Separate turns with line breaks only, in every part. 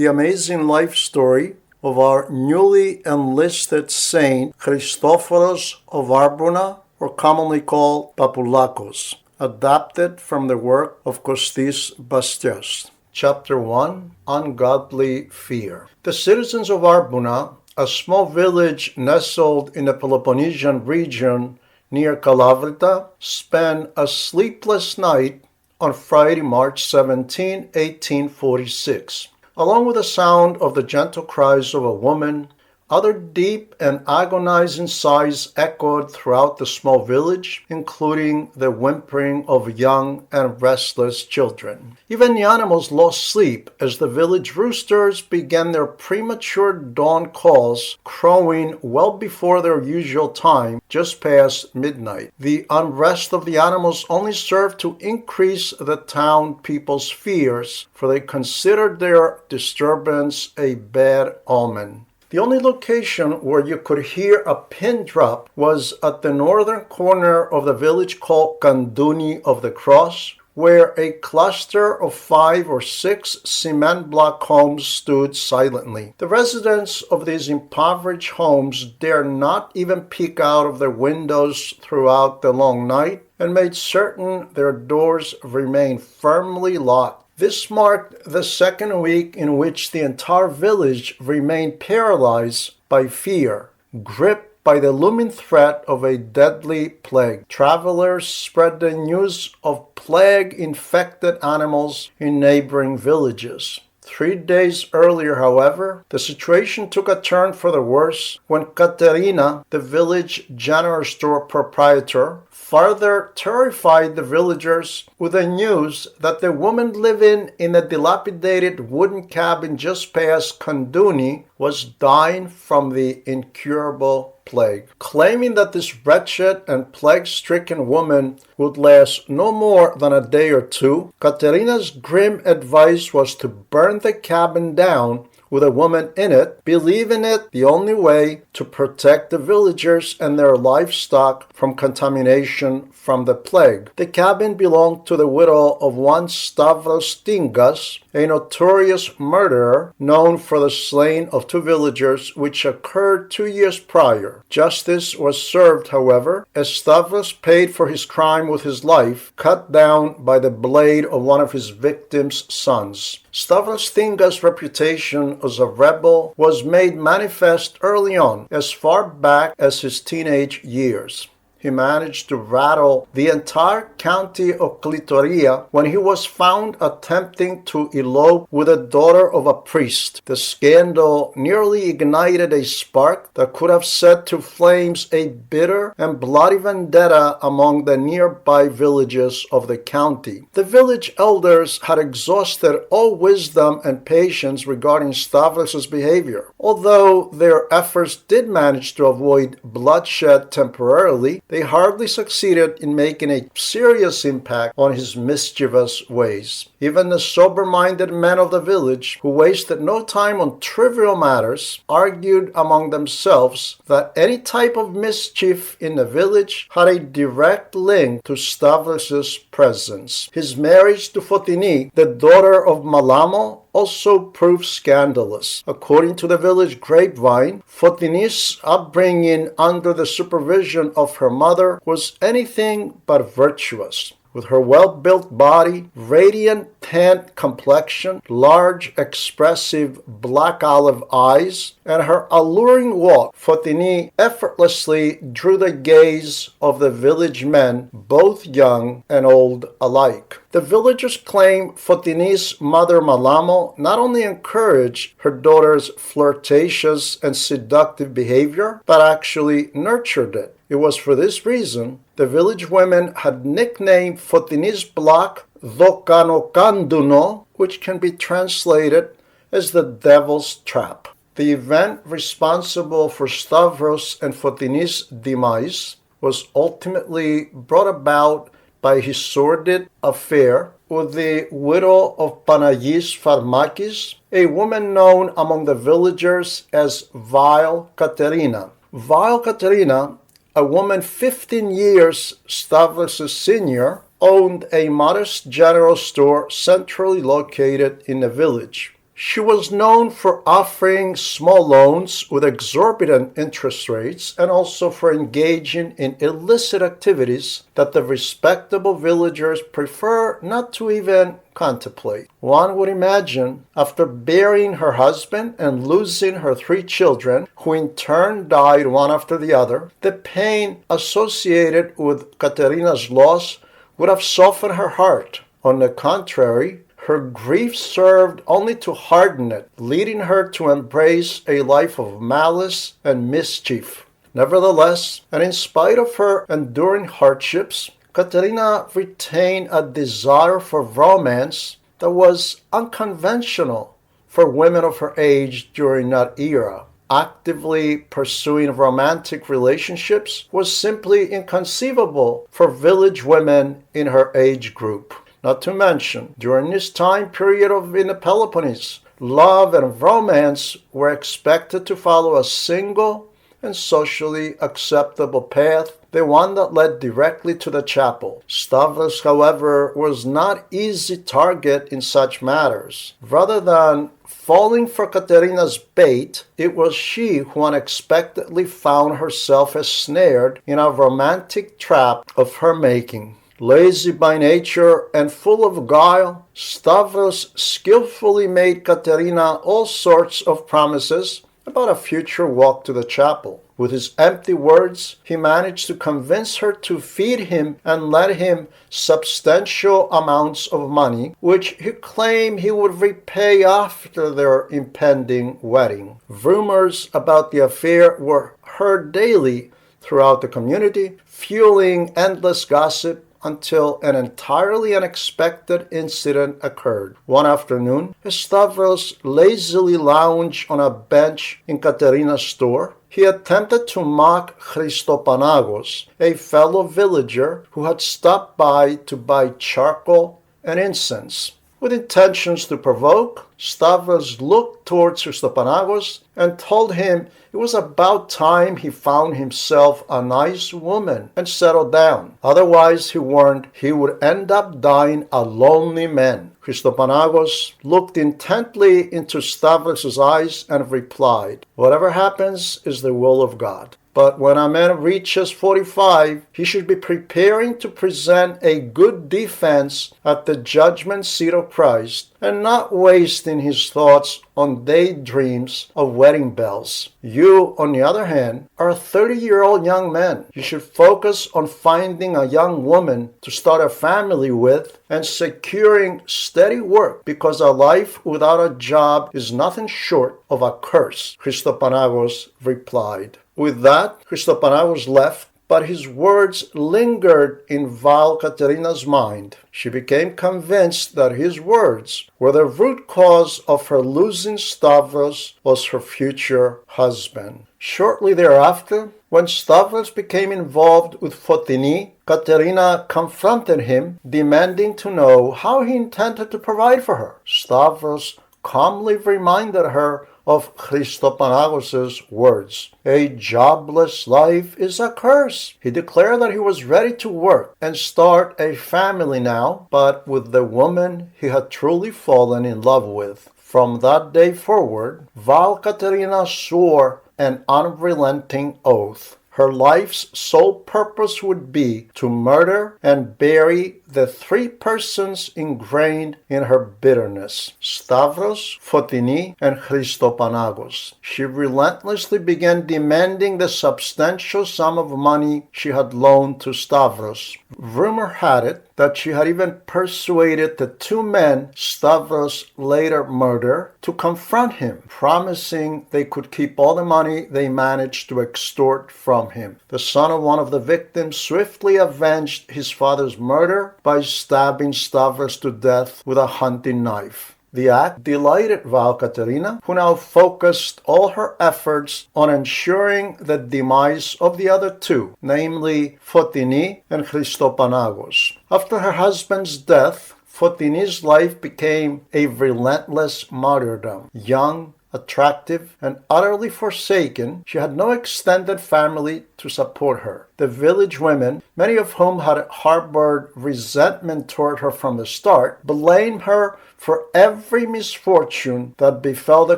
the amazing life story of our newly enlisted saint Christophoros of Arbouna, or commonly called Papulakos, adapted from the work of Kostis Bastias. Chapter 1, Ungodly Fear. The citizens of Arbouna, a small village nestled in the Peloponnesian region near Kalavrita, spent a sleepless night on Friday, March 17, 1846. Along with the sound of the gentle cries of a woman, other deep and agonizing sighs echoed throughout the small village, including the whimpering of young and restless children. Even the animals lost sleep as the village roosters began their premature dawn calls, crowing well before their usual time, just past midnight. The unrest of the animals only served to increase the town people's fears, for they considered their disturbance a bad omen. The only location where you could hear a pin drop was at the northern corner of the village called Kanduni of the Cross, where a cluster of 5 or 6 cement block homes stood silently. The residents of these impoverished homes dared not even peek out of their windows throughout the long night, and made certain their doors remained firmly locked. This marked the second week in which the entire village remained paralyzed by fear, gripped by the looming threat of a deadly plague. Travelers spread the news of plague-infected animals in neighboring villages. 3 days earlier, however, the situation took a turn for the worse when Katerina, the village general store proprietor, further terrified the villagers with the news that the woman living in a dilapidated wooden cabin just past Kanduni was dying from the incurable plague. Claiming that this wretched and plague-stricken woman would last no more than a day or two, Katerina's grim advice was to burn the cabin down with a woman in it, believing it the only way to protect the villagers and their livestock from contamination from the plague. The cabin belonged to the widow of one Stavros Tingas, a notorious murderer known for the slaying of 2 villagers, which occurred 2 years prior. Justice was served, however, as Stavros paid for his crime with his life, cut down by the blade of one of his victim's sons. Stavros Tingas' reputation as a rebel was made manifest early on, as far back as his teenage years. He managed to rattle the entire county of Clitoria when he was found attempting to elope with the daughter of a priest. The scandal nearly ignited a spark that could have set to flames a bitter and bloody vendetta among the nearby villages of the county. The village elders had exhausted all wisdom and patience regarding Stavros' behavior. Although their efforts did manage to avoid bloodshed temporarily, they hardly succeeded in making a serious impact on his mischievous ways. Even the sober-minded men of the village, who wasted no time on trivial matters, argued among themselves that any type of mischief in the village had a direct link to Stavros' presence. His marriage to Fotini, the daughter of Malamo, also proved scandalous. According to the village grapevine, Fotini's upbringing under the supervision of her mother was anything but virtuous. With her well-built body, radiant tanned complexion, large, expressive black olive eyes, and her alluring walk, Fotini effortlessly drew the gaze of the village men, both young and old alike. The villagers claim Fotini's mother Malamo not only encouraged her daughter's flirtatious and seductive behavior, but actually nurtured it. It was for this reason the village women had nicknamed Fotini's block Dokanokanduno, which can be translated as the Devil's Trap. The event responsible for Stavros and Fotini's demise was ultimately brought about by his sordid affair with the widow of Panagis Farmakis, a woman known among the villagers as Vile Katerina. Vile Katerina, a woman 15 years Stavros' senior, owned a modest general store centrally located in the village. She was known for offering small loans with exorbitant interest rates and also for engaging in illicit activities that the respectable villagers prefer not to even contemplate. One would imagine, after burying her husband and losing her 3 children, who in turn died one after the other, the pain associated with Katerina's loss would have softened her heart. On the contrary, her grief served only to harden it, leading her to embrace a life of malice and mischief. Nevertheless, and in spite of her enduring hardships, Katerina retained a desire for romance that was unconventional for women of her age during that era. Actively pursuing romantic relationships was simply inconceivable for village women in her age group. Not to mention, during this time period in the Peloponnese, love and romance were expected to follow a single and socially acceptable path, the one that led directly to the chapel. Stavros, however, was not easy target in such matters. Rather than falling for Katerina's bait, it was she who unexpectedly found herself ensnared in a romantic trap of her making. Lazy by nature and full of guile, Stavros skillfully made Katerina all sorts of promises about a future walk to the chapel. With his empty words, he managed to convince her to feed him and lend him substantial amounts of money, which he claimed he would repay after their impending wedding. Rumors about the affair were heard daily throughout the community, fueling endless gossip until an entirely unexpected incident occurred. One afternoon, Stavros lazily lounged on a bench in Katerina's store. He attempted to mock Christophoros, a fellow villager who had stopped by to buy charcoal and incense. With intentions to provoke, Stavros looked towards Christophoros and told him it was about time he found himself a nice woman and settled down. Otherwise, he warned, he would end up dying a lonely man. Christophoros looked intently into Stavros' eyes and replied, "Whatever happens is the will of God. But when a man reaches 45, he should be preparing to present a good defense at the judgment seat of Christ and not wasting his thoughts on daydreams of wedding bells. You, on the other hand, are a 30-year-old young man. You should focus on finding a young woman to start a family with and securing steady work, because a life without a job is nothing short of a curse," Christophoros replied. With that, Christophoros left, but his words lingered in Val Katerina's mind. She became convinced that his words were the root cause of her losing Stavros as her future husband. Shortly thereafter, when Stavros became involved with Fotini, Katerina confronted him, demanding to know how he intended to provide for her. Stavros calmly reminded her of Christophoros' words. "A jobless life is a curse." He declared that he was ready to work and start a family now, but with the woman he had truly fallen in love with. From that day forward, Val Katerina swore an unrelenting oath. Her life's sole purpose would be to murder and bury the 3 persons ingrained in her bitterness: Stavros, Fotini, and Christophoros. She relentlessly began demanding the substantial sum of money she had loaned to Stavros. Rumor had it that she had even persuaded the 2 men Stavros later murdered to confront him, promising they could keep all the money they managed to extort from him. The son of one of the victims swiftly avenged his father's murder by stabbing Stavros to death with a hunting knife. The act delighted Val Katerina, who now focused all her efforts on ensuring the demise of the other 2, namely Fotini and Christophoros. After her husband's death, Fotini's life became a relentless martyrdom. Young, attractive, and utterly forsaken, she had no extended family to support her. The village women, many of whom had harbored resentment toward her from the start, blamed her for every misfortune that befell the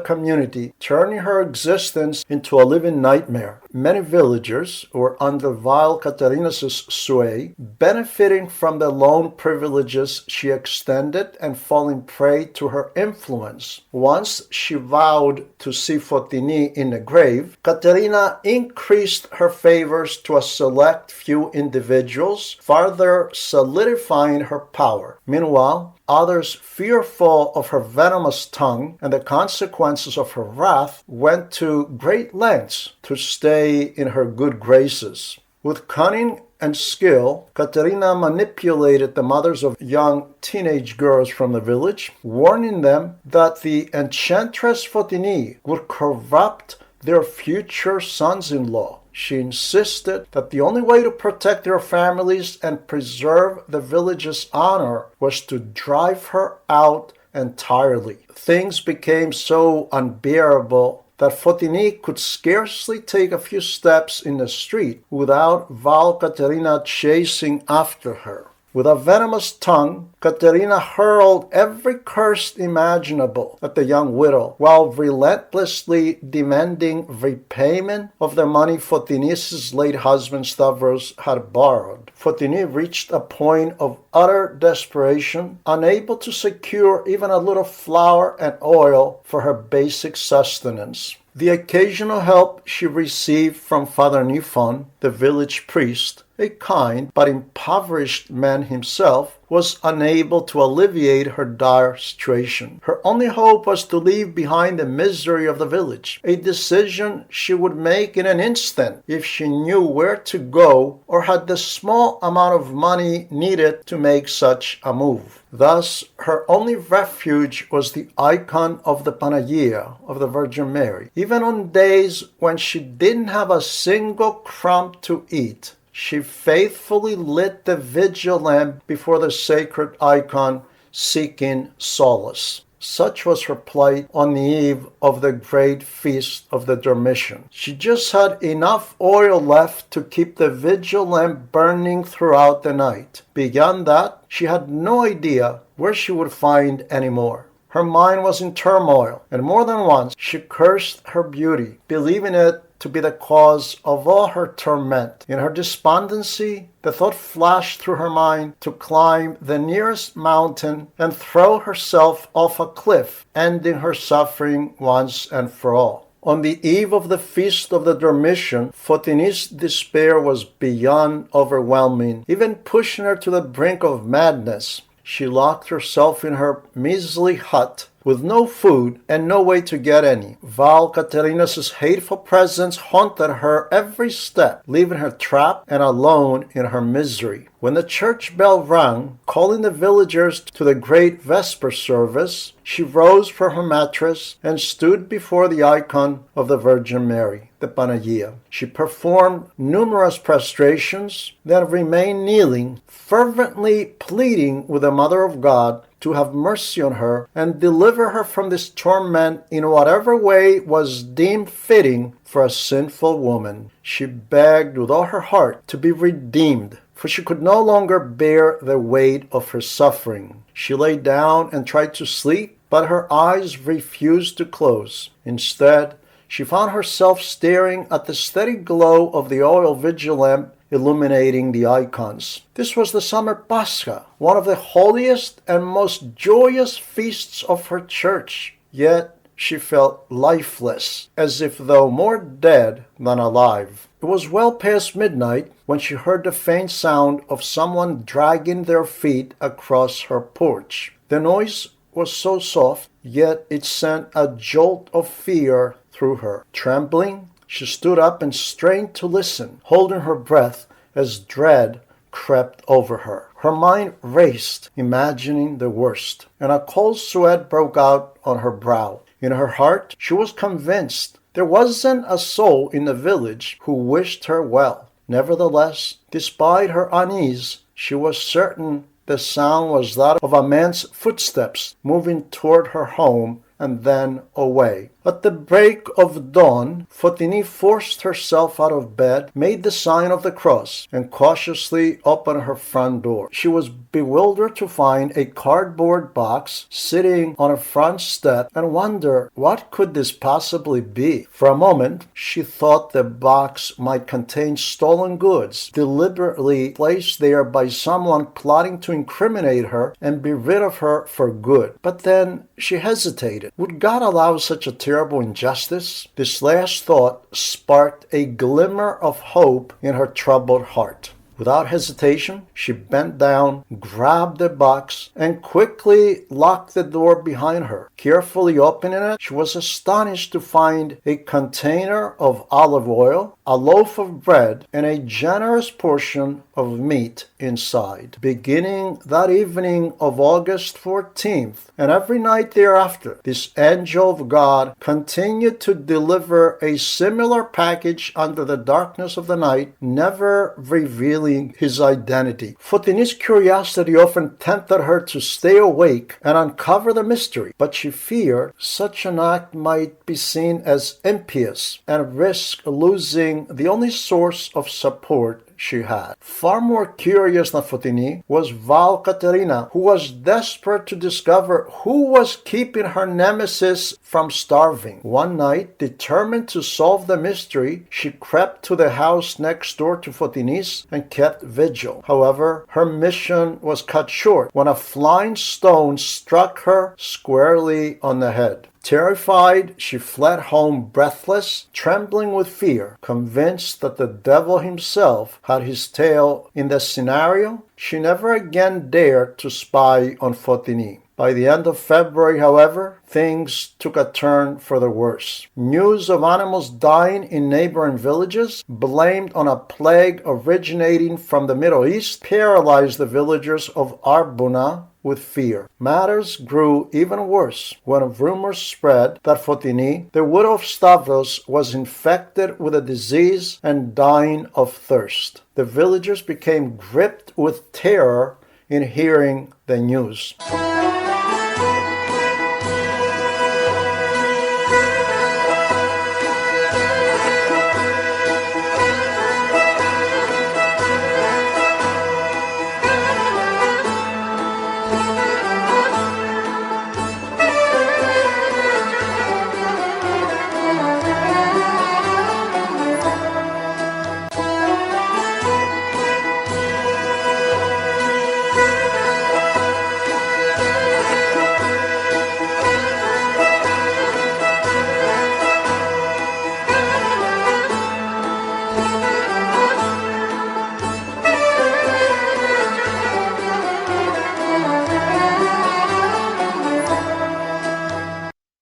community, turning her existence into a living nightmare. Many villagers were under Vile Caterina's sway, benefiting from the loan privileges she extended and falling prey to her influence. Once she vowed to see Fotini in the grave, Caterina increased her favors to a select few individuals, further solidifying her power. Meanwhile, others, fearful of her venomous tongue and the consequences of her wrath, went to great lengths to stay in her good graces. With cunning and skill, Caterina manipulated the mothers of young teenage girls from the village, warning them that the enchantress Fotini would corrupt their future sons-in-law. She insisted that the only way to protect their families and preserve the village's honor was to drive her out entirely. Things became so unbearable that Fotini could scarcely take a few steps in the street without Val Caterina chasing after her. With a venomous tongue, Caterina hurled every curse imaginable at the young widow, while relentlessly demanding repayment of the money Fotini's late husband Stavros had borrowed. Fotini reached a point of utter desperation, unable to secure even a little flour and oil for her basic sustenance. The occasional help she received from Father Nifon, the village priest, a kind but impoverished man himself, was unable to alleviate her dire situation. Her only hope was to leave behind the misery of the village, a decision she would make in an instant if she knew where to go or had the small amount of money needed to make such a move. Thus, her only refuge was the icon of the Panagia, of the Virgin Mary. Even on days when she didn't have a single crumb to eat, she faithfully lit the vigil lamp before the sacred icon, seeking solace. Such was her plight on the eve of the great feast of the Dormition. She just had enough oil left to keep the vigil lamp burning throughout the night. Beyond that, she had no idea where she would find any more. Her mind was in turmoil, and more than once she cursed her beauty, believing it to be the cause of all her torment. In her despondency, the thought flashed through her mind to climb the nearest mountain and throw herself off a cliff, ending her suffering once and for all. On the eve of the feast of the Dormition, Fotini's despair was beyond overwhelming, even pushing her to the brink of madness. She locked herself in her measly hut, with no food and no way to get any. Val Caterina's hateful presence haunted her every step, leaving her trapped and alone in her misery. When the church bell rang, calling the villagers to the great Vesper service, she rose from her mattress and stood before the icon of the Virgin Mary, the Panagia. She performed numerous prostrations, then remained kneeling, fervently pleading with the Mother of God to have mercy on her and deliver her from this torment in whatever way was deemed fitting for a sinful woman. She begged with all her heart to be redeemed, for she could no longer bear the weight of her suffering. She lay down and tried to sleep, but her eyes refused to close. Instead, she found herself staring at the steady glow of the oil vigil lamp illuminating the icons. This was the summer Pascha, one of the holiest and most joyous feasts of her church. Yet she felt lifeless, as if though more dead than alive. It was well past midnight when she heard the faint sound of someone dragging their feet across her porch. The noise was so soft, yet it sent a jolt of fear through her. Trembling, she stood up and strained to listen, holding her breath as dread crept over her. Her mind raced, imagining the worst, and a cold sweat broke out on her brow. In her heart, she was convinced there wasn't a soul in the village who wished her well. Nevertheless, despite her unease, she was certain the sound was that of a man's footsteps moving toward her home and then away. At the break of dawn, Fotini forced herself out of bed, made the sign of the cross, and cautiously opened her front door. She was bewildered to find a cardboard box sitting on a front step and wondered what could this possibly be. For a moment, she thought the box might contain stolen goods, deliberately placed there by someone plotting to incriminate her and be rid of her for good. But then she hesitated. Would God allow such a terrible injustice? This last thought sparked a glimmer of hope in her troubled heart. Without hesitation, she bent down, grabbed the box, and quickly locked the door behind her. Carefully opening it, she was astonished to find a container of olive oil, a loaf of bread, and a generous portion of meat inside. Beginning that evening of August 14th, and every night thereafter, this angel of God continued to deliver a similar package under the darkness of the night, never revealing his identity. Fotini's curiosity often tempted her to stay awake and uncover the mystery, but she feared such an act might be seen as impious and risk losing the only source of support she had. Far more curious than Fotini was Val Caterina, who was desperate to discover who was keeping her nemesis from starving. One night, determined to solve the mystery, she crept to the house next door to Fotini's and kept vigil. However, her mission was cut short when a flying stone struck her squarely on the head. Terrified, she fled home breathless, trembling with fear. Convinced that the devil himself had his tail in the scenario, she never again dared to spy on Fotini. By the end of February, however, things took a turn for the worse. News of animals dying in neighboring villages, blamed on a plague originating from the Middle East, paralyzed the villagers of Arbouna with fear. Matters grew even worse when rumors spread that Fotini, the widow of Stavros, was infected with a disease and dying of thirst. The villagers became gripped with terror in hearing the news.